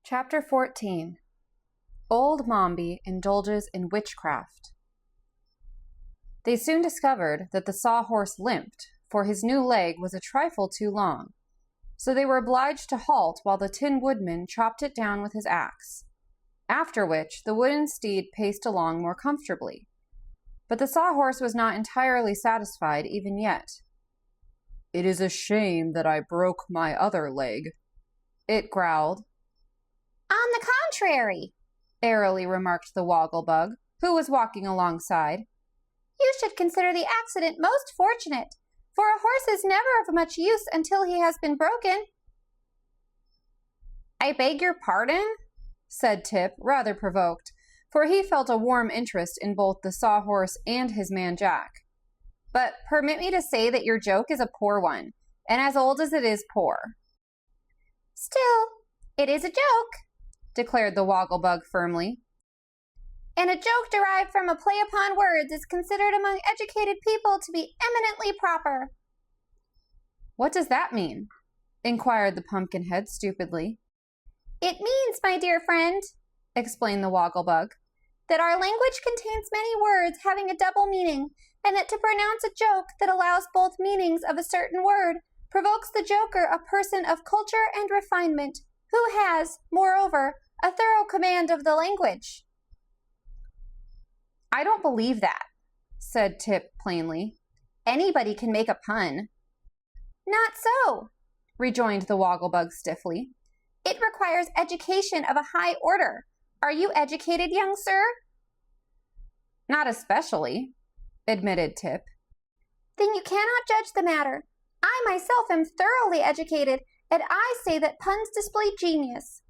Chapter 14. Old Mombi Indulges in Witchcraft. They soon discovered that the sawhorse limped, for his new leg was a trifle too long, so they were obliged to halt while the Tin Woodman chopped it down with his axe, after which the wooden steed paced along more comfortably. But the sawhorse was not entirely satisfied even yet. "It is a shame that I broke my other leg," it growled. "On the contrary," airily remarked the Wogglebug, who was walking alongside, "you should consider the accident most fortunate, for a horse is never of much use until he has been broken." "I beg your pardon?" said Tip, rather provoked, for he felt a warm interest in both the sawhorse and his man Jack. "But permit me to say that your joke is a poor one, and as old as it is poor." "Still, it is a joke," declared the Wogglebug firmly. "And a joke derived from a play upon words is considered among educated people to be eminently proper." "What does that mean?" inquired the Pumpkinhead stupidly. "It means, my dear friend," explained the Wogglebug, "that our language contains many words having a double meaning, and that to pronounce a joke that allows both meanings of a certain word provokes the joker a person of culture and refinement, who has, moreover, a thorough command of the language." "I don't believe that," said Tip plainly. "Anybody can make a pun." "Not so," rejoined the Wogglebug stiffly. "It requires education of a high order. Are you educated, young sir?" "Not especially," admitted Tip. "Then you cannot judge the matter. I myself am thoroughly educated, and I say that puns display genius.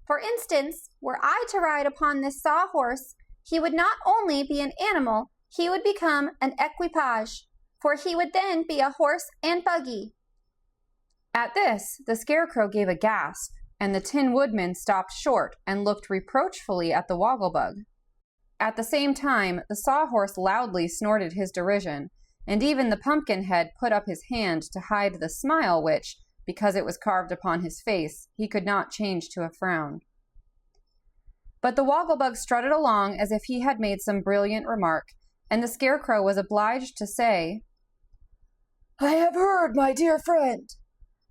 For instance, were I to ride upon this sawhorse, he would not only be an animal, he would become an equipage, for he would then be a horse and buggy." At this, the Scarecrow gave a gasp, and the Tin Woodman stopped short and looked reproachfully at the Wogglebug. At the same time, the sawhorse loudly snorted his derision, and even the Pumpkinhead put up his hand to hide the smile which, because it was carved upon his face, he could not change to a frown. But the Wogglebug strutted along as if he had made some brilliant remark, and the Scarecrow was obliged to say, "I have heard, my dear friend,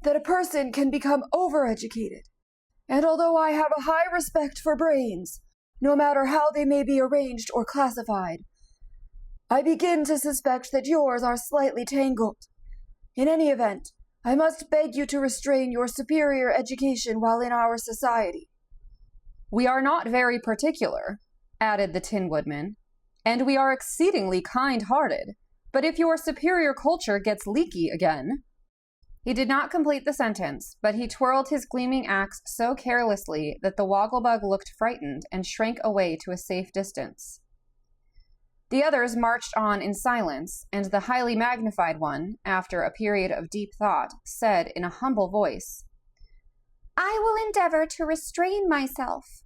that a person can become overeducated, and although I have a high respect for brains, no matter how they may be arranged or classified, I begin to suspect that yours are slightly tangled. In any event, I must beg you to restrain your superior education while in our society." "We are not very particular," added the Tin Woodman, "and we are exceedingly kind-hearted, but if your superior culture gets leaky again—" He did not complete the sentence, but he twirled his gleaming axe so carelessly that the Wogglebug looked frightened and shrank away to a safe distance. The others marched on in silence, and the highly magnified one, after a period of deep thought, said in a humble voice, "I will endeavor to restrain myself."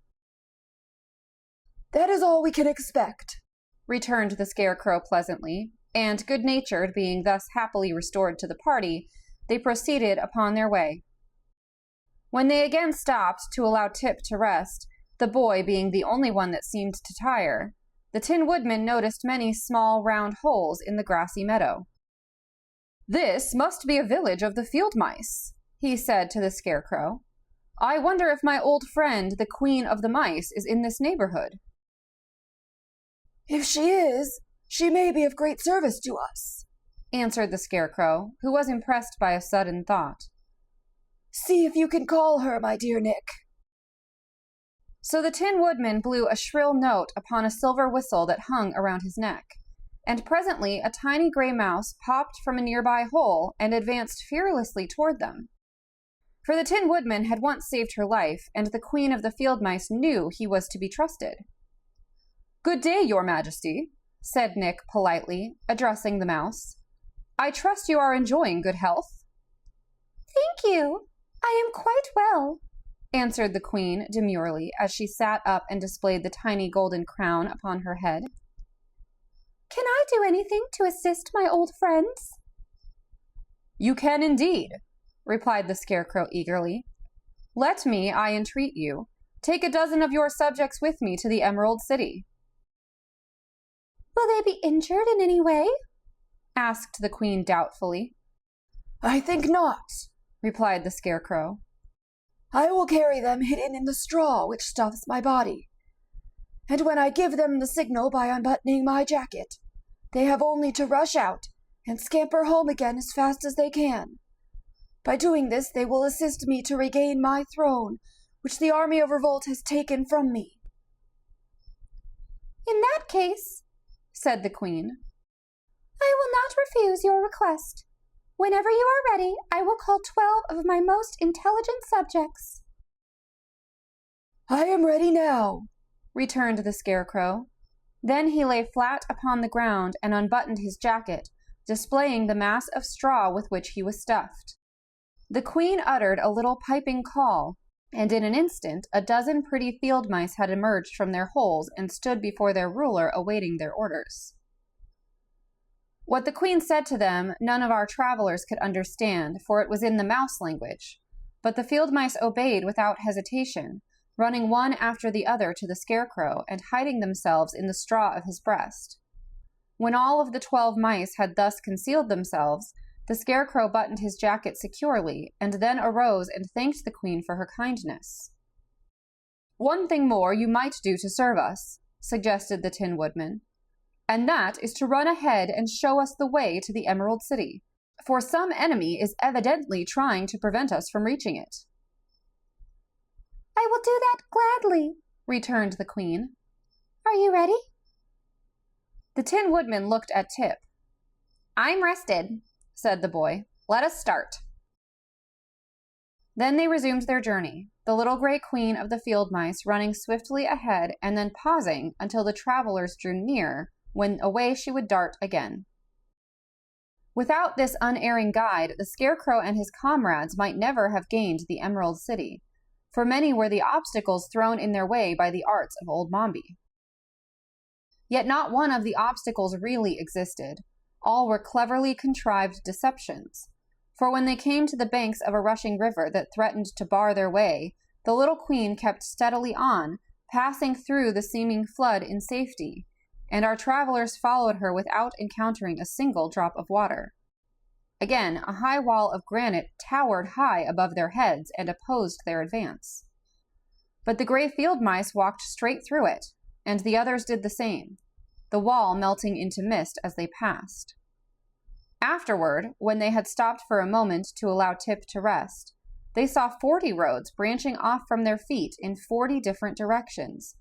"That is all we can expect," returned the Scarecrow pleasantly, and good-natured being thus happily restored to the party, they proceeded upon their way. When they again stopped to allow Tip to rest, the boy being the only one that seemed to tire, the Tin Woodman noticed many small round holes in the grassy meadow. "This must be a village of the field mice," he said to the Scarecrow. "I wonder if my old friend, the Queen of the Mice, is in this neighborhood." "If she is, she may be of great service to us," answered the Scarecrow, who was impressed by a sudden thought. "See if you can call her, my dear Nick." So the Tin Woodman blew a shrill note upon a silver whistle that hung around his neck, and presently a tiny gray mouse popped from a nearby hole and advanced fearlessly toward them. For the Tin Woodman had once saved her life, and the Queen of the Field Mice knew he was to be trusted. "Good day, your Majesty," said Nick politely, addressing the mouse. "I trust you are enjoying good health." "Thank you. I am quite well," answered the Queen demurely as she sat up and displayed the tiny golden crown upon her head. "Can I do anything to assist my old friends?" "You can indeed," replied the Scarecrow eagerly. "Let me, I entreat you, Take a dozen of your subjects with me to the Emerald City." "Will they be injured in any way?" asked the queen doubtfully. "I think not," replied the Scarecrow. "I will carry them hidden in the straw which stuffs my body. And when I give them the signal by unbuttoning my jacket, they have only to rush out and scamper home again as fast as they can. By doing this, they will assist me to regain my throne, which the army of revolt has taken from me." "In that case," said the queen, "I will not refuse your request. Whenever you are ready, I will call 12 of my most intelligent subjects." "I am ready now," returned the Scarecrow. Then he lay flat upon the ground and unbuttoned his jacket, displaying the mass of straw with which he was stuffed. The queen uttered a little piping call, and in an instant a dozen pretty field mice had emerged from their holes and stood before their ruler awaiting their orders. What the queen said to them none of our travelers could understand, for it was in the mouse language, but the field mice obeyed without hesitation, running one after the other to the Scarecrow and hiding themselves in the straw of his breast. When all of the 12 mice had thus concealed themselves, the Scarecrow buttoned his jacket securely, and then arose and thanked the queen for her kindness. "One thing more you might do to serve us," suggested the Tin Woodman, "and that is to run ahead and show us the way to the Emerald City, for some enemy is evidently trying to prevent us from reaching it." "I will do that gladly," returned the queen. "Are you ready?" The Tin Woodman looked at Tip. "I'm rested," said the boy. "Let us start." Then they resumed their journey, the little gray queen of the field mice running swiftly ahead and then pausing until the travelers drew near, when away she would dart again. Without this unerring guide, the Scarecrow and his comrades might never have gained the Emerald City, for many were the obstacles thrown in their way by the arts of old Mombi. Yet not one of the obstacles really existed. All were cleverly contrived deceptions, for when they came to the banks of a rushing river that threatened to bar their way, the little queen kept steadily on, passing through the seeming flood in safety, and our travelers followed her without encountering a single drop of water. Again, a high wall of granite towered high above their heads and opposed their advance. But the gray field mice walked straight through it, and the others did the same, the wall melting into mist as they passed. Afterward, when they had stopped for a moment to allow Tip to rest, they saw 40 roads branching off from their feet in 40 different directions,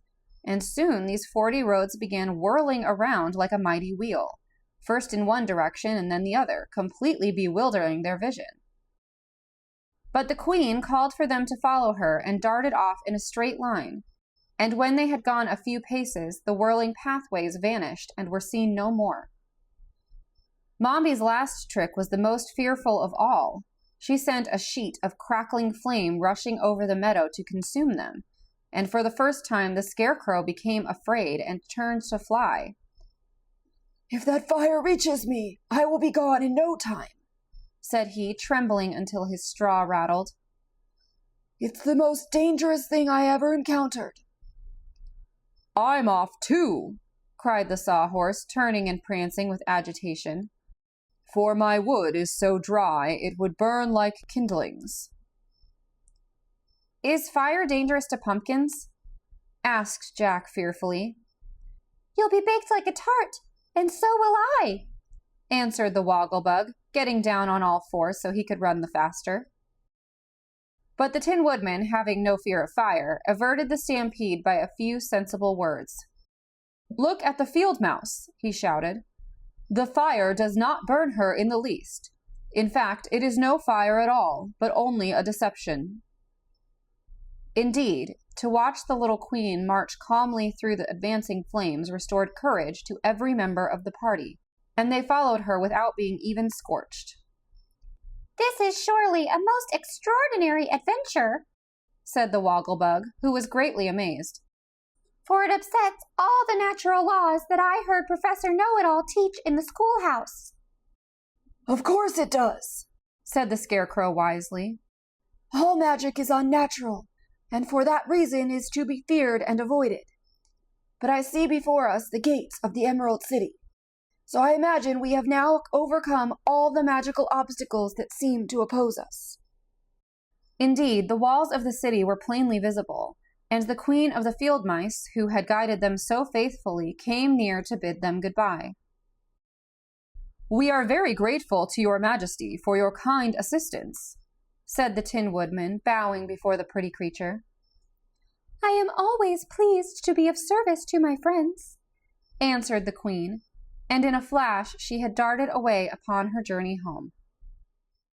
and soon these 40 roads began whirling around like a mighty wheel, first in one direction and then the other, completely bewildering their vision. But the queen called for them to follow her and darted off in a straight line, and when they had gone a few paces, the whirling pathways vanished and were seen no more. Mombi's last trick was the most fearful of all. She sent a sheet of crackling flame rushing over the meadow to consume them, and for the first time the Scarecrow became afraid and turned to fly. "If that fire reaches me, I will be gone in no time," said he, trembling until his straw rattled. "It's the most dangerous thing I ever encountered." "I'm off too," cried the Sawhorse, turning and prancing with agitation, "for my wood is so dry it would burn like kindlings." "Is fire dangerous to pumpkins?" asked Jack fearfully. "You'll be baked like a tart, and so will I," answered the Wogglebug, getting down on all fours so he could run the faster. But the Tin Woodman, having no fear of fire, averted the stampede by a few sensible words. "Look at the field mouse," he shouted. "The fire does not burn her in the least. In fact, it is no fire at all, but only a deception." Indeed, to watch the little queen march calmly through the advancing flames restored courage to every member of the party, and they followed her without being even scorched. "This is surely a most extraordinary adventure," said the Wogglebug, who was greatly amazed. "For it upsets all the natural laws that I heard Professor Know-It-All teach in the schoolhouse." "Of course it does," said the Scarecrow wisely. "All magic is unnatural, and for that reason is to be feared and avoided. But I see before us the gates of the Emerald City, so I imagine we have now overcome all the magical obstacles that seem to oppose us." Indeed, the walls of the city were plainly visible, and the queen of the field mice, who had guided them so faithfully, came near to bid them goodbye. "We are very grateful to your majesty for your kind assistance," said the Tin Woodman, bowing before the pretty creature. "I am always pleased to be of service to my friends," answered the queen, and in a flash she had darted away upon her journey home.